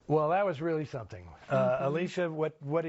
Well, that was really something. Alicia, what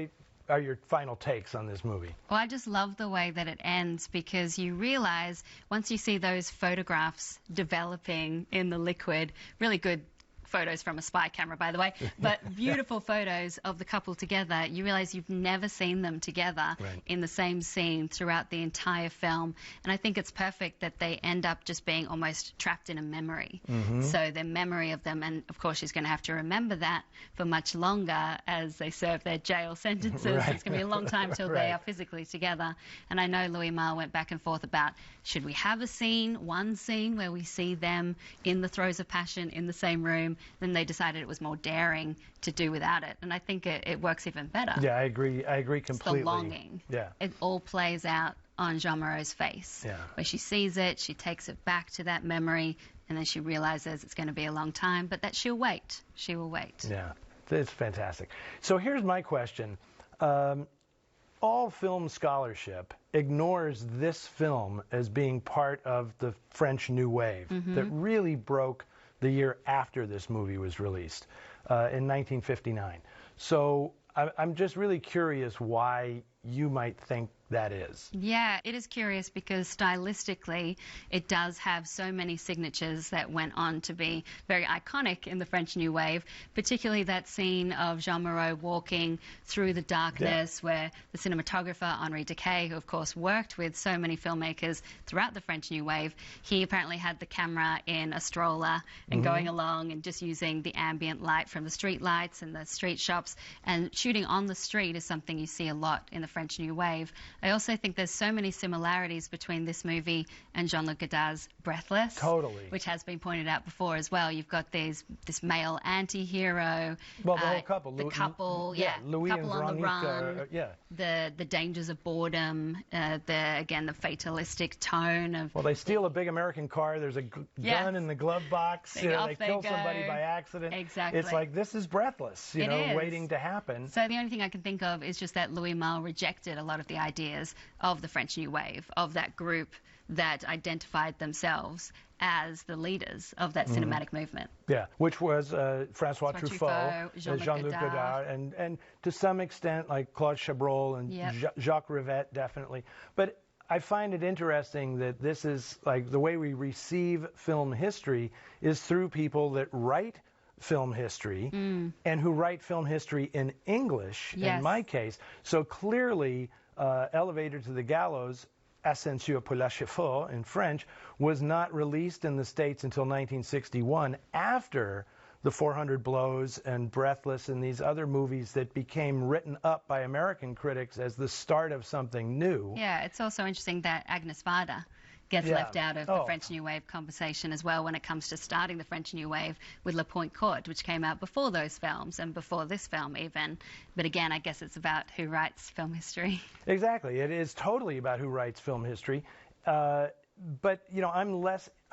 are your final takes on this movie? Well, I just love the way that it ends, because you realize once you see those photographs developing in the liquid, really good photos from a spy camera, by the way, but beautiful photos of the couple together, you realize you've never seen them together in the same scene throughout the entire film. And I think it's perfect that they end up just being almost trapped in a memory. So their memory of them, and of course she's going to have to remember that for much longer as they serve their jail sentences. It's going to be a long time till they are physically together. And I know Louis Malle went back and forth about, should we have a scene, one scene where we see them in the throes of passion in the same room? Then they decided it was more daring to do without it, and I think it works even better. Yeah, I agree completely. It's the longing. Yeah. It all plays out on Jeanne Moreau's face. Yeah. Where she sees it, she takes it back to that memory, and then she realizes it's going to be a long time, but that she'll wait. She will wait. Yeah, it's fantastic. So here's my question. All film scholarship ignores this film as being part of the French New Wave that really broke the year after this movie was released, in 1959. So I'm just really curious why you might think that is. Yeah, it is curious because stylistically it does have so many signatures that went on to be very iconic in the French New Wave, particularly that scene of Jeanne Moreau walking through the darkness where the cinematographer Henri Decay, who of course worked with so many filmmakers throughout the French New Wave, he apparently had the camera in a stroller and going along and just using the ambient light from the street lights and the street shops, and shooting on the street is something you see a lot in the French New Wave. I also think there's so many similarities between this movie and Jean-Luc Godard's Breathless. Totally. Which has been pointed out before as well. You've got this male anti-hero. Well, the whole couple. The couple, Louis couple and on the Veronica, run. The dangers of boredom. The fatalistic tone of... Well, they steal a big American car. There's a gun in the glove box. They kill somebody by accident. Exactly. It's like, this is Breathless, waiting to happen. So the only thing I can think of is just that Louis Malle rejected a lot of the ideas of the French New Wave, of that group that identified themselves as the leaders of that cinematic movement. Yeah, which was François Truffaut, Jean-Luc Godard, and to some extent like Claude Chabrol and Jacques Rivette, definitely. But I find it interesting that this is like the way we receive film history is through people that write film history and who write film history in English, in my case. So clearly, Elevator to the Gallows, Ascenseur pour l'échafaud in French, was not released in the States until 1961, after the 400 Blows and Breathless and these other movies that became written up by American critics as the start of something new. Yeah, it's also interesting that Agnes Varda gets left out of the French New Wave conversation as well when it comes to starting the French New Wave with La Pointe Courte, which came out before those films and before this film even. But again, I guess it's about who writes film history. Exactly. It is totally about who writes film history. But,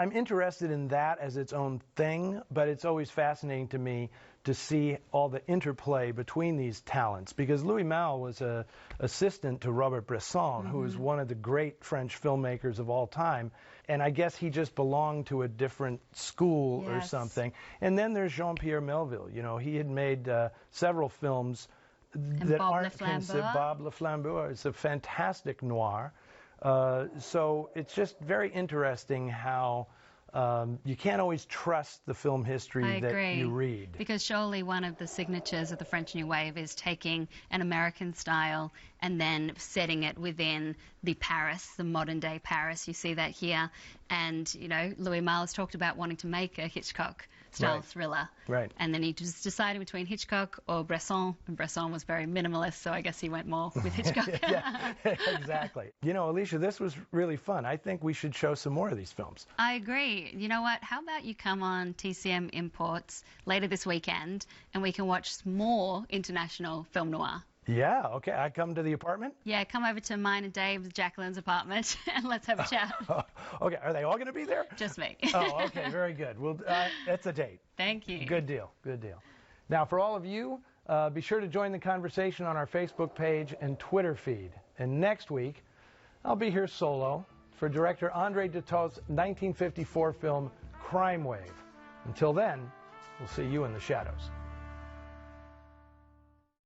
I'm interested in that as its own thing, but it's always fascinating to me to see all the interplay between these talents, because Louis Malle was an assistant to Robert Bresson, who is one of the great French filmmakers of all time, and I guess he just belonged to a different school or something. And then there's Jean-Pierre Melville. He had made several films that aren't considered. Bob Le Flambeur is a fantastic noir. So it's just very interesting how you can't always trust the film history that you read. Because surely one of the signatures of the French New Wave is taking an American style and then setting it within the Paris, the modern day Paris. You see that here. And, Louis Malle has talked about wanting to make a Hitchcock-style thriller. Right. And then he just decided between Hitchcock or Bresson. And Bresson was very minimalist, so I guess he went more with Hitchcock. Yeah, exactly. Alicia, this was really fun. I think we should show some more of these films. I agree. You know what? How about you come on TCM Imports later this weekend and we can watch more international film noir? Yeah, okay. I come to the apartment? Yeah, come over to mine and Dave's, Jacqueline's apartment, and let's have a chat. Okay, are they all going to be there? Just me. Oh, okay, very good. Well, that's a date. Thank you. Good deal, good deal. Now, for all of you, be sure to join the conversation on our Facebook page and Twitter feed. And next week, I'll be here solo for director André Dutau's 1954 film, Crime Wave. Until then, we'll see you in the shadows.